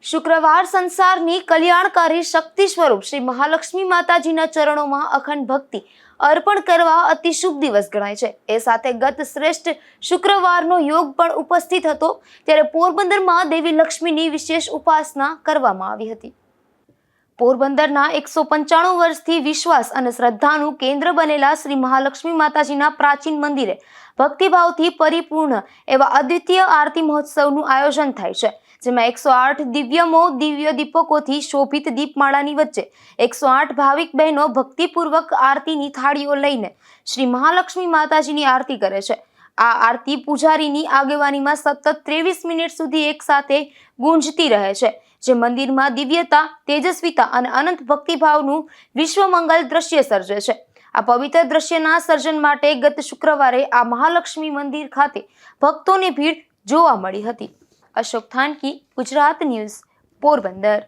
શુક્રવાર સંસારની કલ્યાણકારી શક્તિ સ્વરૂપ શ્રી મહાલક્ષ્મી માતાજીના ચરણોમાં અખંડ ભક્તિ અર્પણ કરવા અતિ શુભ દિવસ ગણાય છે। એ સાથે ગત શ્રેષ્ઠ શુક્રવારનો યોગ પણ ઉપસ્થિત હતો, ત્યારે પોરબંદરમાં દેવી લક્ષ્મીની વિશેષ ઉપાસના કરવામાં આવી હતી। પોરબંદરના 195 વર્ષથી વિશ્વાસ અને શ્રદ્ધાનું કેન્દ્ર બનેલા શ્રી મહાલક્ષ્મી માતાજીના પ્રાચીન મંદિરે ભક્તિભાવથી પરિપૂર્ણ એવા અદ્વિતીય આરતી મહોત્સવનું આયોજન થાય છે, જેમાં 108 દિવ્ય દીપકોથી શોભિત દીપમાળાની વચ્ચે 108 ભાવિક બહેનો ભક્તિપૂર્વક આરતીની થાળીઓ લઈને શ્રી મહાલક્ષ્મી માતાજીની આરતી કરે છે। આ આરતી પૂજારીની આગેવાનીમાં સતત 23 મિનિટ સુધી એક સાથે ગુંજતી રહે છે, જે મંદિરમાં દિવ્યતા, તેજસ્વીતા અને અનંત ભક્તિભાવનું વિશ્વમંગલ દ્રશ્ય સર્જે છે। આ પવિત્ર દ્રશ્યના સર્જન માટે ગત શુક્રવારે આ મહાલક્ષ્મી મંદિર ખાતે ભક્તોની ભીડ જોવા મળી હતી। અશોક થાનકી, ગુજરાત ન્યૂઝ, પોરબંદર।